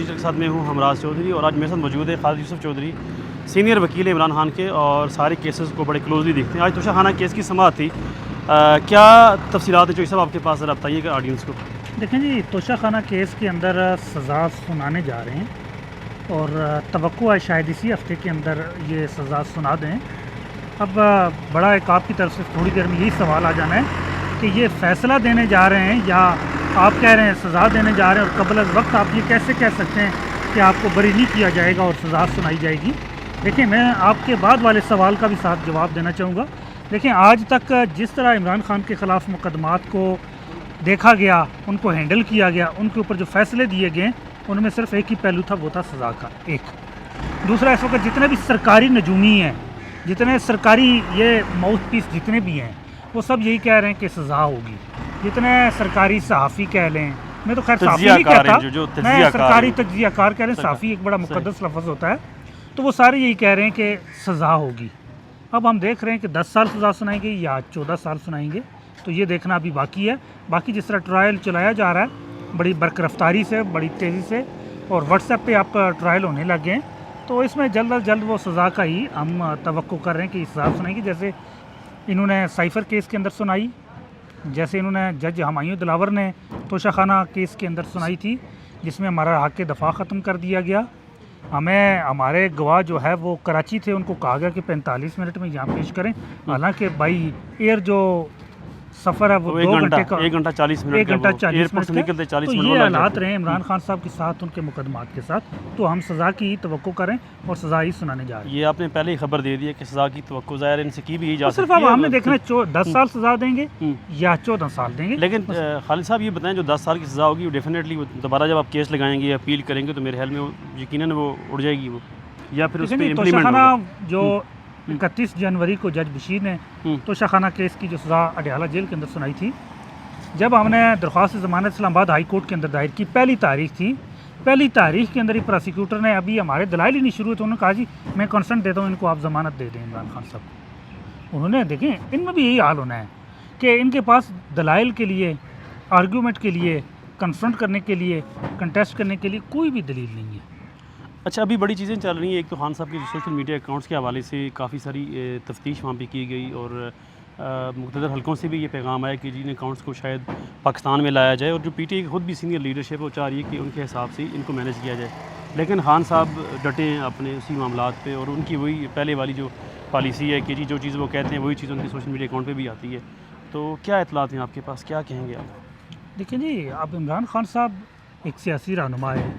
Digital के साथ मैं हूँ हमराज चौधरी और आज मेरे साथ मौजूद है खालिद यूसुफ चौधरी, सीनियर वकील है इमरान खान के और सारे केसेस को बड़े क्लोजली देखते हैं। आज तोशा खाना केस की समाअत थी, क्या तफसीलात है चौधरी साहब आपके पास, ज़रा बताइएगा ऑडियंस को। देखें जी, तोशा खाना केस के अंदर सज़ा सुनाने जा रहे हैं और तवक्को है शायद इसी हफ्ते के अंदर ये सज़ा सुना दें। अब बड़ा एक आपकी तरफ से थोड़ी देर में यही सवाल आ जाना है कि ये फ़ैसला देने जा रहे हैं या आप कह रहे हैं सज़ा देने जा रहे हैं, और कबल वक्त आप ये कैसे कह सकते हैं कि आपको बरी नहीं किया जाएगा और सज़ा सुनाई जाएगी। देखिए, मैं आपके बाद वाले सवाल का भी साथ जवाब देना चाहूँगा। देखिए, आज तक जिस तरह इमरान खान के ख़िलाफ़ मुकदमात को देखा गया, उनको हैंडल किया गया, उनके ऊपर जो फ़ैसले दिए गए उनमें सिर्फ एक ही पहलू था, वो था सज़ा का। एक दूसरा, इस वक्त जितने भी सरकारी नजूमी हैं, जितने सरकारी ये माउथ पीस जितने भी हैं, वो सब यही कह रहे हैं कि सज़ा होगी। जितने सरकारी सहाफ़ी कह लें, मैं तो खैर सहाफ़ी नहीं कहता, मैं सरकारी तज्ज़ियाकार कह रहे हैं, सहाफ़ी एक बड़ा मुक़द्दस लफ्ज़ होता है, तो वो सारे यही कह रहे हैं कि सज़ा होगी। अब हम देख रहे हैं कि 10 साल सज़ा सुनाएंगे या 14 साल सुनाएंगे, तो ये देखना अभी बाकी है। बाकी जिस तरह ट्रायल चलाया जा रहा है बड़ी बरकरफ्तारी से, बड़ी तेज़ी से, और व्हाट्सएप पे आपका ट्रायल होने लग गए हैं, तो इसमें जल्द अज जल्द वो सज़ा का ही हम तवक्को कर रहे हैं कि सज़ा सुनाएंगे। जैसे इन्होंने साइफ़र केस के अंदर सुनाई, जैसे इन्होंने जज हमायूं दिलावर ने तोशा खाना केस के अंदर सुनाई थी, जिसमें हमारा हक़ दफ़ा ख़त्म कर दिया गया। हमें हमारे गवाह जो है वो कराची थे, उनको कहा गया कि 45 मिनट में यहाँ पेश करें, हालांकि बाई एयर जो सफ़र है वो 2 घंटे का, 1 घंटा 40 मिनट, 1 घंटा 40 मिनट निकलते 40 तो मिनट ये हालात रहे इमरान खान साहब के साथ, उनके मुकदमात के साथ, तो हम सज़ा की ही तवक्को करें और सज़ा ही सुनाने जा रहे हैं। ये आपने पहले ही खबर दे दी है कि सज़ा की तवक्को ज़ाहिर इनसे की भी ही जा तो सिर्फ सकती अब है। हमने देखना है 10 साल सज़ा देंगे या 14 साल देंगे। लेकिन खालिद साहब ये बताएं, जो 10 साल की सज़ा होगी वो डेफिनेटली दोबारा जब आप केस लगाएंगे या अपील करेंगे तो मेरे ख्याल में यकीनन वो उड़ जाएगी वो, या फिर उस पर इम्प्लीमेंट होगा। जो 31 जनवरी को जज बशीर ने तोशा खाना केस की जो सज़ा अडयाला जेल के अंदर सुनाई थी, जब हमने दरख्वास्त ज़मानत इस्लामाबाद हाई कोर्ट के अंदर दायर की, पहली तारीख थी, पहली तारीख के अंदर ही प्रोसिक्यूटर ने, अभी हमारे दलाइल ही नहीं शुरू हुए, तो उन्होंने कहा जी मैं कंसेंट देता हूँ, इनको आप ज़मानत दे दें इमरान खान साहब को। उन्होंने, देखें, इनमें भी यही हाल होना है कि इनके पास दलाइल के लिए, आर्गूमेंट के लिए, कन्फ्रंट करने के लिए, कंटेस्ट करने के लिए कोई भी दलील नहीं है। अच्छा, अभी बड़ी चीज़ें चल रही हैं। एक तो खान साहब के सोशल मीडिया अकाउंट्स के हवाले से काफ़ी सारी तफ्तीश वहाँ पे की गई और मुख्तलिफ हलकों से भी ये पैगाम आया कि जिन अकाउंट्स को शायद पाकिस्तान में लाया जाए, और जो पीटीआई की खुद भी सीनियर लीडरशिप है वो चाह रही है कि उनके हिसाब से इनको मैनेज किया जाए। लेकिन खान साहब डटे हैं अपने उसी मामलात पे, और उनकी वही पहले वाली जो पॉलिसी है कि जी जो चीज़ वो कहते हैं वही चीज़ उनके सोशल मीडिया अकाउंट पे भी आती है। तो क्या इतलात हैं आपके पास, क्या कहेंगे आप? देखिए जी, अब इमरान खान साहब एक सियासी रहनुमा है,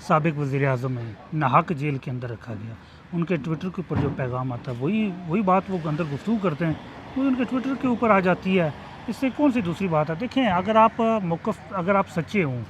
साबिक़ वज़ीर-ए-आज़म है, नाहक जेल के अंदर रखा गया, उनके ट्विटर के ऊपर जो पैगाम आता है वही बात वो अंदर गुफ्तगू करते हैं, वो उनके ट्विटर के ऊपर आ जाती है। इससे कौन सी दूसरी बात है? देखें, अगर आप सच्चे हों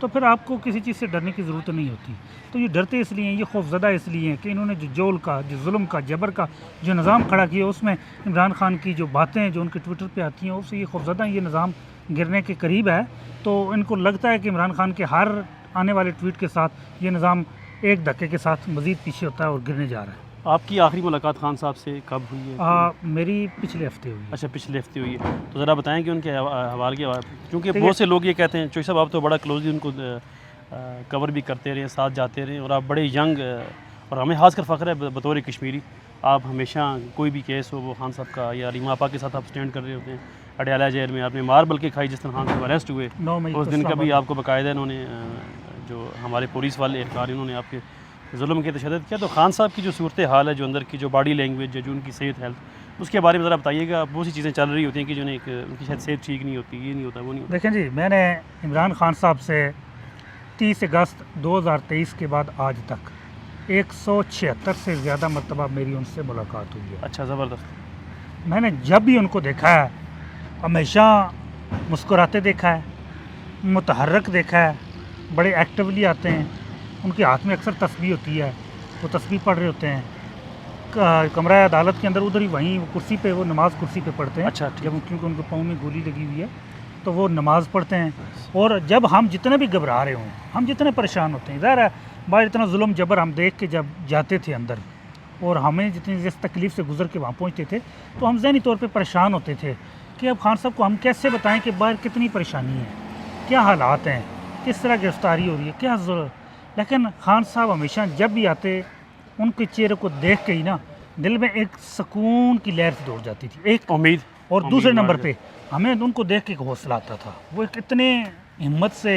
तो फिर आपको किसी चीज़ से डरने की ज़रूरत नहीं होती। तो ये डरते इसलिए हैं, ये खौफज़दा इसलिए हैं कि इन्होंने जो जोल का, जो जुल्म का, जबर का जो निज़ाम खड़ा किया, उसमें इमरान खान की जो बातें जो उनके ट्विटर पे आती हैं, उससे ये खौफज़दा ये निज़ाम गिरने के करीब है। तो इनको लगता है कि इमरान खान के हर आने वाले ट्वीट के साथ ये निज़ाम एक धक्के के साथ मज़ीद पीछे होता है और गिरने जा रहा है। आपकी आखिरी मुलाकात खान साहब से कब हुई है? मेरी पिछले हफ्ते हुई। अच्छा, पिछले हफ्ते हुई है, तो ज़रा बताएं कि उनके हवाले के, क्योंकि बहुत से लोग ये कहते हैं चौधरी साहब आप तो बड़ा क्लोजली उनको कवर भी करते रहे, साथ जाते रहे, और आप बड़े यंग, और हमें खासकर फ़ख्र है बतौर कश्मीरी, आप हमेशा कोई भी केस हो वो खान साहब का या रीमा आपा के साथ आप स्टैंड कर रहे होते हैं। अडयाला जेल में आपने मार बल्कि खाई जिस तरह खान साहब अरेस्ट हुए, उस दिन का भी आपको बाकायदा इन्होंने, जो हमारे पुलिस वाले एहलकार, इन्होंने आपके जुल्म के तशद्दुद किया। तो खान साहब की जो सूरत हाल है, जो अंदर की जो बॉडी लैंग्वेज है, जो उनकी सेहत हेल्थ, उसके बारे में ज़रा बताइएगा। बहुत सी चीज़ें चल रही होती हैं कि जो उनकी शायद सेहत ठीक नहीं होती, ये नहीं होता, वो नहीं होता। देखें जी, मैंने इमरान खान साहब से 30 अगस्त 2023 के बाद आज तक 176 से ज़्यादा मरतबा मेरी उनसे मुलाकात हुई है। अच्छा, ज़बरदस्त। मैंने जब भी उनको देखा है हमेशा मुस्कुराते देखा है, मुतहर्रक देखा है, बड़े एक्टिवली आते हैं, उनके हाथ में अक्सर तस्बीह होती है, वो तस्बीह पढ़ रहे होते हैं कमरा अदालत के अंदर, उधर ही वहीं कुर्सी पे, वो नमाज़ कुर्सी पे पढ़ते हैं। अच्छा, जब क्योंकि उनके पाँव में गोली लगी हुई है तो वो नमाज़ पढ़ते हैं। और जब हम जितने भी घबरा रहे हों, हम जितने परेशान होते हैं, ज़ाहिर है बाहर इतना जुल्म जबर हम देख के जब जाते थे अंदर, और हमें जितनी जिस तकलीफ़ से गुजर के वहाँ पहुँचते थे, तो हम ज़हनी तौर पर परेशान होते थे कि अब खान साहब को हम कैसे बताएँ कि बाहर कितनी परेशानी है, क्या हालात हैं, किस तरह गिरफ़्तारी हो रही है, क्या लेकिन खान साहब हमेशा जब भी आते उनके चेहरे को देख के ही ना दिल में एक सुकून की लहर से दौड़ जाती थी एक। उम्मीद। और उम्मीद दूसरे नंबर वाली। पे हमें उनको देख के एक हौसला आता था। वो एक इतने हिम्मत से,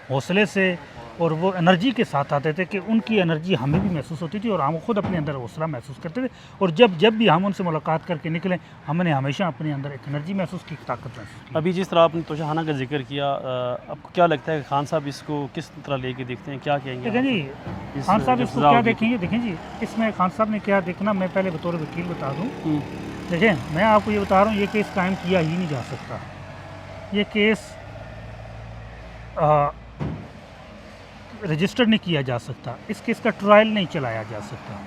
हौसले से और वो एनर्जी के साथ आते थे कि उनकी एनर्जी हमें भी महसूस होती थी और हम खुद अपने अंदर हौसला महसूस करते थे। और जब भी हम उनसे मुलाकात करके निकले हमने हमेशा अपने अंदर एक एनर्जी महसूस की, ताकत महसूस की। अभी जिस तरह आपने तोशा खाना का जिक्र किया, आपको क्या लगता है कि खान साहब इसको किस तरह लेके देखते हैं, क्या कहेंगे? देखें जी, इस खान साहब जो इसको सज़ा क्या होगी? देखेंगे, देखें जी इसमें खान साहब ने क्या देखना, मैं पहले बतौर वकील बता दूँ। हम्म, देखें मैं आपको ये बता रहा हूँ, ये केस कायम किया ही नहीं जा सकता। ये केस रजिस्टर्ड नहीं किया जा सकता, इस केस का ट्रायल नहीं चलाया जा सकता।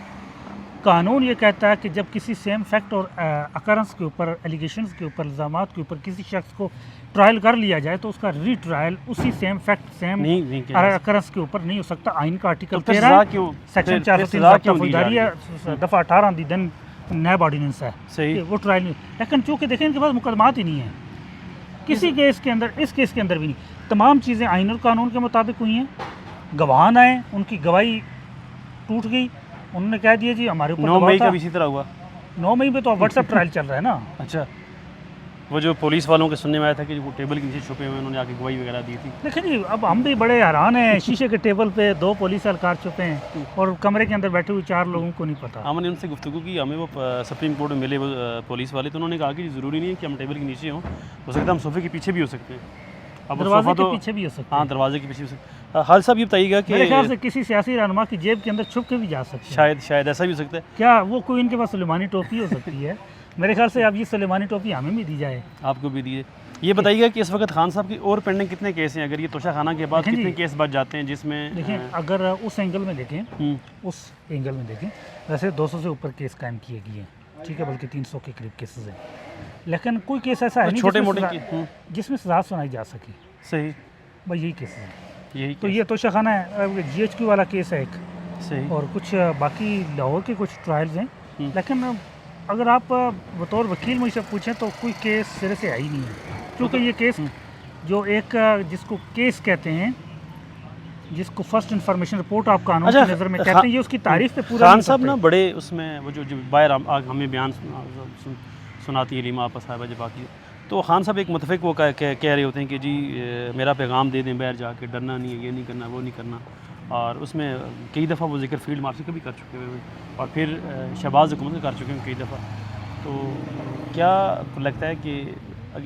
कानून ये कहता है कि जब किसी सेम फैक्ट और अकरेंस के ऊपर, एलिगेशंस के ऊपर, इल्ज़ामात के ऊपर किसी शख्स को ट्रायल कर लिया जाए तो उसका रीट्रायल उसी सेम फैक्ट, सेम नहीं किया जा सकता। अकरेंस के ऊपर नहीं हो सकता। आइन का आर्टिकल तो फिर 13 सज़ा क्यों, सेक्शन फिर 403 सज़ा क्यों दी जा फौजदारी रही है? दफ़ा 18 दी दिन नैब ऑर्डिनेंस है सही। कि वो ट्रायल नहीं। लेकिन चूँकि देखें इनके पास मुकदमात ही नहीं है किसी केस के अंदर, इस केस के अंदर भी नहीं। तमाम चीज़ें आइन और कानून के मुताबिक हुई हैं। गवाह आए, उनकी गवाही टूट गई, उन्होंने कह दिया जी हमारे ऊपर 9 दबाव मई था। का भी इसी तरह हुआ। 9 मई में तो व्हाट्सएप ट्रायल चल रहा है ना। अच्छा, वो जो पुलिस वालों के सुनने में आया था कि वो टेबल के नीचे छुपे हुए, उन्होंने आके गवाही वगैरह दी थी। देखिए जी, अब हम भी बड़े हैरान हैं, शीशे के टेबल पे 2 पुलिस एहलकार छुपे हैं और कमरे के अंदर बैठे हुए 4 लोगों को नहीं पता। हमने उनसे गुफ्तगू की, हमें वो सुप्रीम कोर्ट में मिले वो पुलिस वाले, तो उन्होंने कहा कि ज़रूरी नहीं है कि हम टेबल के नीचे हों, हो सकता है हम सोफे के पीछे भी हो सकते हैं। अब वो दरवाजे सोफ़ा के तो पीछे भी हो सकते हाँ, हैं। दरवाजे के पीछे हो सकता है। हाल साहब ये बताइएगा मेरे ख्याल कि से किसी सियासी रहनुमा की जेब के अंदर छुप के भी जा सकते हैं। शायद ऐसा भी हो सकता है। क्या वो कोई इनके पास सुलेमानी टोपी हो सकती है? मेरे ख्याल से अब ये सुलेमानी टोपी हमें भी दी जाए। आपको भी दिए। ये बताइएगा कि इस वक्त खान साहब की और पेंडिंग कितने केस हैं? अगर ये तोशा खाना के बाद देखें जी, कितने केस बच जाते हैं जिसमें देखें अगर उस एंगल में देखें, हम्म, उस एंगल में देखें, वैसे 200 से ऊपर केस कायम किए गए हैं, ठीक है, बल्कि 300 के करीब केसेस हैं। लेकिन कोई केस ऐसा है नहीं छोटे जिसमें मोटे सज़ा- जिसमें सजा सुनाई जा सके। सही, भाई यही केसेस हैं। यही तो ये तोशा खाना है, GHQ वाला केस है एक, सही। और कुछ बाकी लाहौर के कुछ ट्रायल्स हैं। हम्म। लेकिन अगर आप बतौर वकील मुझसे पूछें तो कोई केस सिरे से है ही नहीं है, क्योंकि ये केस जो एक जिसको केस कहते हैं, जिसको फर्स्ट इंफॉर्मेशन रिपोर्ट आप कानून अच्छा, की नज़र में कहते हैं, ये उसकी तारीफ पे पूरा खान नहीं साहब करते। ना बड़े उसमें वो जो बाहर हमें बयान सुनाती है लीमा आपा साहिबा जब बाकी, तो खान साहब एक मुतफिक वो कह रहे होते हैं कि जी मेरा पैगाम दे दें बाहर जाके, डरना नहीं है, ये नहीं करना, वो नहीं करना। और उसमें कई दफ़ा वो जिक्र फील्ड मार्शल का भी कर चुके हुए और फिर शहबाज हुकूमत का कर चुके हैं कई दफ़ा। तो क्या आपको लगता है कि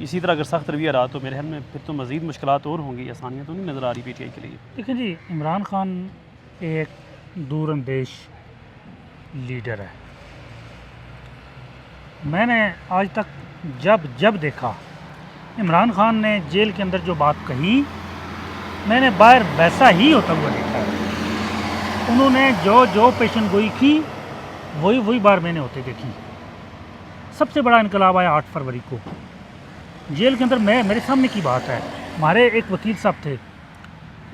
इसी तरह अगर सख्त रवैया रहा तो मेरे ख्याल में फिर तो मज़ीद मुश्किलात और होंगी, आसानियाँ तो नहीं नज़र आ रही PTI के लिए? देखिए जी, इमरान खान एक दूरअंदेश लीडर है। मैंने आज तक जब देखा इमरान खान ने जेल के अंदर जो बात कही, मैंने बाहर वैसा ही होता हुआ देखा है। उन्होंने जो पेशन गोई की वही बार मैंने होते देखी। सबसे बड़ा इनकलाब आया 8 फरवरी को जेल के अंदर। मेरे सामने की बात है, हमारे एक वकील साहब थे,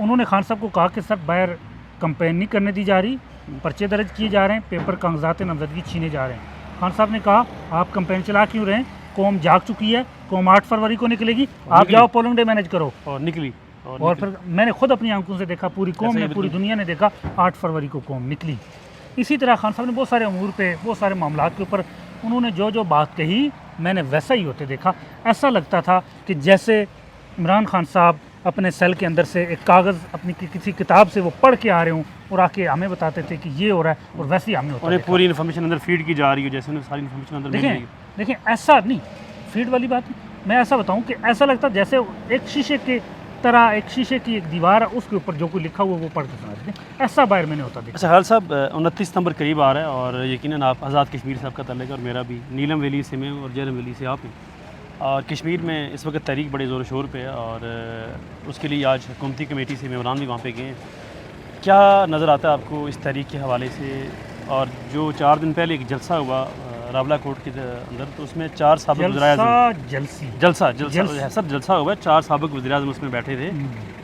उन्होंने खान साहब को कहा कि सर बाहर कंपेन नहीं करने दी जा रही, पर्चे दर्ज किए जा रहे हैं, पेपर कागजात नामजदगी छीने जा रहे हैं। खान साहब ने कहा आप कंपेन चला क्यों रहे हैं, कौम जाग चुकी है, कौम 8 फरवरी को निकलेगी, आप जाओ पोलिंग डे मैनेज करो। और निकली और फिर मैंने खुद अपनी आंखों से देखा, पूरी कौम ने, पूरी दुनिया ने देखा, 8 फरवरी को कौम निकली। इसी तरह खान साहब ने बहुत सारे अमूर पे, बहुत सारे मामलों के ऊपर उन्होंने जो बात कही, मैंने वैसा ही होते देखा। ऐसा लगता था कि जैसे इमरान खान साहब अपने सेल के अंदर से एक कागज़ अपनी किसी किताब से वो पढ़ के आ रहे हों और आके हमें बताते थे कि ये हो रहा है, और वैसे ही हमें होता उन्हें देखा। पूरी इन्फॉर्मेशन अंदर फीड की जा रही है, जैसे उन्हें सारी इन्फॉर्मेशन अंदर मिल रही है। देखें ऐसा नहीं, फीड वाली बात नहीं। मैं ऐसा बताऊं कि ऐसा लगता जैसे एक शीशे के तरह, एक शीशे की एक दीवार है, उसके ऊपर जो कोई लिखा हुआ वो पढ़ के सुना देते हैं। ऐसा बाहर मैंने होता देखा। अच्छा हाल साहब, 29 सितंबर करीब आ रहा है और यकीनन आप आज़ाद कश्मीर से आपका ताल्लुक है और मेरा भी। नीलम वैली से मैं और जहलम वैली से आप हैं, और कश्मीर में इस वक्त तहरीक बड़े ज़ोर शोर पे है और उसके लिए आज हुकूमती कमेटी से मेम्बरान भी वहाँ पे गए हैं। क्या नज़र आता है आपको इस तहरीक के हवाले से? और जो 4 दिन पहले एक जलसा हुआ रावला कोर्ट के अंदर, तो उसमें 4 साबिक़ वज़ीर-ए-आज़म जलसा सर जलसा हुआ है, 4 साबिक़ वज़ीर-ए-आज़म उसमें बैठे थे।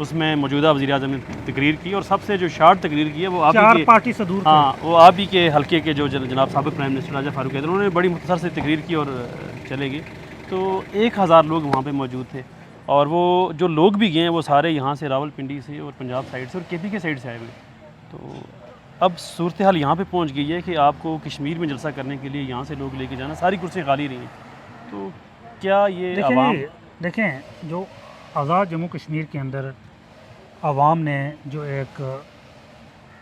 उसमें मौजूदा वज़ीर-ए-आज़म ने तकरीर की और सबसे जो शार्ट तकरीर की है वो आप ही 4 पार्टी से दूर थे। हाँ, वो आप ही के हल्के के जो जनाब साबिक़ प्राइम मिनिस्टर राजा फारूक हैदर, उन्होंने बड़ी मुख्तसर से तकरीर की और चले गए। तो 1000 लोग वहाँ पे मौजूद थे और वो जो लोग भी गए हैं वो सारे यहाँ से रावलपिंडी से और पंजाब साइड से और KP के साइड से आए हुए। तो अब सूरत हाल यहाँ पे पहुँच गई है कि आपको कश्मीर में जलसा करने के लिए यहाँ से लोग लेके जाना, सारी कुर्सियाँ खाली रही हैं। तो क्या ये आवाम देखें जो आज़ाद जम्मू कश्मीर के अंदर आवाम ने जो एक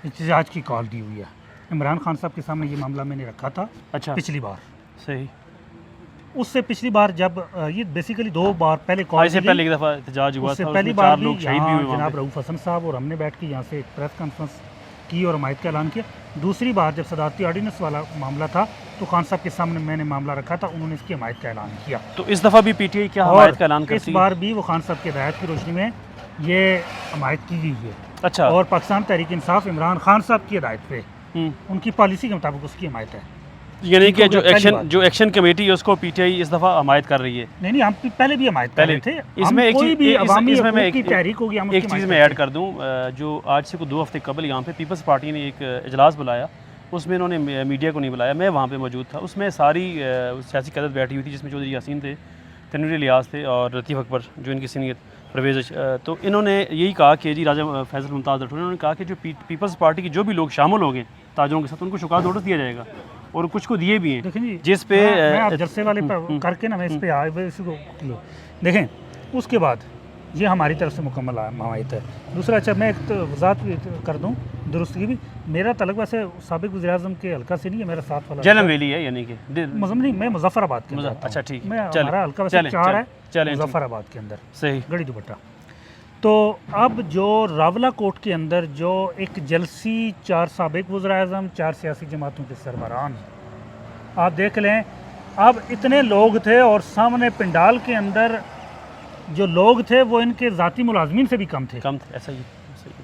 एहतजाज की कॉल दी हुई है, इमरान खान साहब के सामने ये मामला मैंने रखा था अच्छा पिछली बार। सही, उससे पिछली बार जब ये बेसिकली 2 बार पहले कॉल इससे पहले एक दफ़ा एहतजाज हुआ उससे था, पहली उसमें बार 4 भी लोग शहीद भी यहाँ हुए वहाँ जनाब पे। रऊफ़ हसन साहब और हमने बैठ के यहाँ से एक प्रेस कॉन्फ्रेंस की और हमायत का ऐलान किया। दूसरी बार जब सदारती ऑर्डीनेंस वाला मामला था तो खान साहब के सामने मैंने मामला रखा था, उन्होंने इसकी हमायत का ऐलान किया। तो इस दफ़ा भी पीटीआई क्या और हमायत का ऐलान इस करती है? बार भी वो खान साहब की हिदायत की रोशनी में ये हमायत की गई है। अच्छा, और पाकिस्तान तहरीक इंसाफ इमरान खान साहब की हिदायत पे उनकी पॉलिसी के मुताबिक उसकी हमायत है। यानी कि इनको पहली बार। जो एक्शन कमेटी है उसको पीटीआई इस दफ़ा हमायत कर रही है। नहीं हम पहले भी हमायत कर रहे थे। इसमें हम एक कोई चीज़ भी अवामी इसमें मैं हकूक़ की तहरीक होगी, हम एक उसकी चीज़ हमायत मैं करते ऐड कर दूं, जो आज से कुछ 2 हफ्ते कबल यहाँ पे पीपल्स पार्टी ने एक इजलास बुलाया, उसमें इन्होंने मीडिया को नहीं बुलाया, मैं वहाँ पे मौजूद था। उसमें सारी सियासी क़यादत बैठी हुई थी, जिसमें चौधरी यासीन थे, तनवीर इलियास थे और लतीफ़ अकबर जो इनकी सीनियर परवेज़। तो इन्होंने यही कहा कि जी राजा फैसल मुमताज़ राठौर, इन्होंने कहा कि जो पीपल्स पार्टी के जो भी लोग शामिल हो गए ताजरों के साथ, उनको शुकात नोटिस दिया जाएगा और कुछ को दिए भी हैं, देखें जी, जिस पे मैं आप जलसे वाले पर करके ना मैं इस पे आए इसी को देखें। उसके बाद ये हमारी तरफ से मुकम्मल हमायत है। दूसरा अच्छा मैं एक तो वजाहत भी कर दूं दुरुस्ती भी, मेरा तलक वैसे साबिक वज़ीर-ए-आज़म के हल्का से नहीं है, मेरा साथ वाला जहलम वैली है, यानी कि नहीं, मैं मुजफ्फराबाद के अंदर आता हूं। अच्छा ठीक है, मैं हमारा हल्का वैसे 4 है मुजफ्फराबाद के अंदर, सही गढ़ी दुपट्टा। तो अब जो रावला कोट के अंदर जो एक जलसी 4 साबिक वज़ीर-ए-आज़म 4 सियासी जमातों के सरबराहान, आप देख लें अब इतने लोग थे और सामने पंडाल के अंदर जो लोग थे वो इनके ज़ाती मुलाजमीन से भी कम थे। ऐसा ही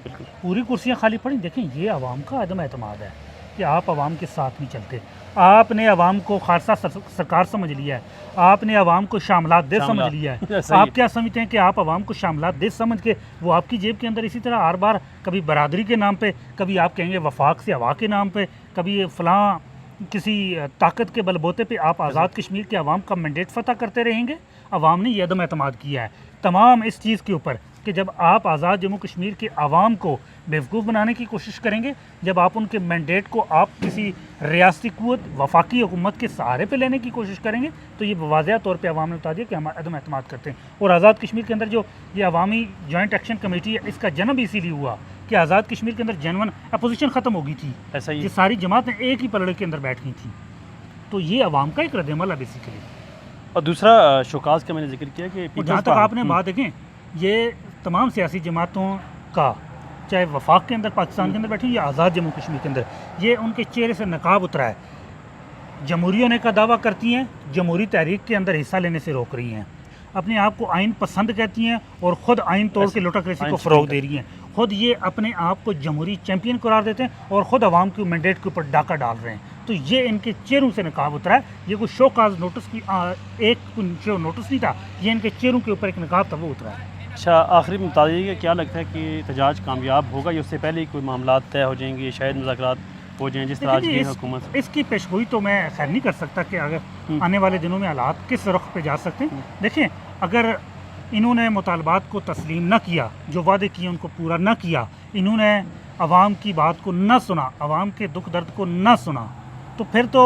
बिल्कुल। पूरी कुर्सियां खाली पड़ी। देखें ये आवाम का अदम एतमाद है कि आप आवाम के साथ नहीं चलते। आपने आवाम को खालसा सरकार समझ लिया है, आपने आवाम को शामलात दे समझ लिया है। आप क्या समझते हैं कि आप आवाम को शामलात दे समझ के वो आपकी जेब के अंदर इसी तरह हर बार कभी बरादरी के नाम पे, कभी आप कहेंगे वफाक से हवा के नाम पे, कभी फ़लाँ किसी ताकत के बलबोते पे आप आज़ाद कश्मीर के आवाम का मैंडेट फ़तह करते रहेंगे। आवाम ने यह अदम एतमाद किया है तमाम इस चीज़ के ऊपर कि जब आप आज़ाद जम्मू कश्मीर के आवाम को बेवकूफ़ बनाने की कोशिश करेंगे, जब आप उनके मैंडेट को आप किसी रियासती क़ुव्वत वफाकी हुकूमत के सहारे पे लेने की कोशिश करेंगे, तो ये वाज़ेह तौर पे आवाम ने बता दिया कि हम अदम एतमाद करते हैं। और आज़ाद कश्मीर के अंदर जो ये अवामी जॉइंट एक्शन कमेटी है, इसका जन्म इसीलिए हुआ कि आज़ाद कश्मीर के अंदर जेन्युइन अपोजिशन ख़त्म हो गई थी। ऐसा ही ये सारी जमातें एक ही पलड़े के अंदर बैठ गई थी। तो ये आवाम का एक रद्द-ए-अमल है बेसिकली। और दूसरा शोकाज का मैंने जिक्र किया कि जहाँ तक आपने बात देखें, ये तमाम सियासी जमातों का, चाहे वफाक के अंदर पाकिस्तान के अंदर बैठी या आज़ाद जम्मू कश्मीर के अंदर, ये उनके चेहरे से नकाब उतरा है। जमहूरी होने का दावा करती हैं, जमहूरी तहरीक के अंदर हिस्सा लेने से रोक रही हैं, अपने आप को आइन पसंद कहती हैं और ख़ुद आइन तोड़ के लोटाक्रेसी को फ़रोग दे रही हैं। ख़ुद ये अपने आप को जमहूरी चैम्पियन करार देते हैं और ख़ुद आवाम के मैंडेट के ऊपर डाका डाल रहे हैं। तो ये इनके चेहरों से नकाब उतरा है। ये कोई शोकाज नोटिस की एक जो नोटिस नहीं था, ये इनके चेहरों के ऊपर एक नकाब था, वो उतरा है। अच्छा, आखिरी में बता दीजिए क्या लगता है कि एहतजाज कामयाब होगा या उससे पहले ही कोई मामला तय हो जाएंगे, शायद मुज़ाकरात हो जाएं, जिस तरह आज की हुकूमत? इसकी पेशगोई तो मैं खैर नहीं कर सकता कि अगर आने वाले दिनों में हालात किस रुख पे जा सकते हैं। देखें, अगर इन्होंने मुतालबात को तस्लीम न किया, जो वादे किए उनको पूरा न किया, इन्होंने आवाम की बात को न सुना, आवाम के दुख दर्द को न सुना, तो फिर तो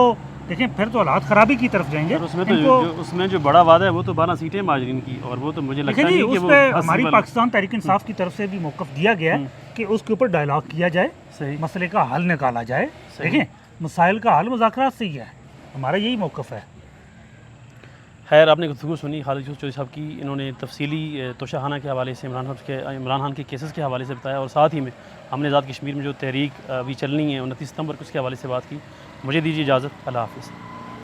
देखें फिर तो हालात ख़राबी की तरफ जाएंगे। उसमें जो बड़ा वादा है वो तो 12 सीटें माजरीन की, और वो तो मुझे लगता नहीं कि वो हमारी पाकिस्तान तहरीक इंसाफ की तरफ से भी मौक़िफ़ दिया गया है कि उसके ऊपर डायलॉग किया जाए, मसले का हल निकाला जाए। देखें, मसाइल का हल मुज़ाकरात से ही है, हमारा यही मौक़िफ़ है। खैर, आपने गुफ्तगू सुनी खालिद चौधरी साहब की। इन्होंने तफसीली तोशाखाना के हवाले से इमरान खान के केसेस के हवाले से बताया, और साथ ही में हमने आज़ाद कश्मीर में जो तहरीक अभी चलनी है 29 सितंबर को, उसके हवाले से बात की। मुझे दीजिए इजाज़त, अल्लाह हाफ़िज़।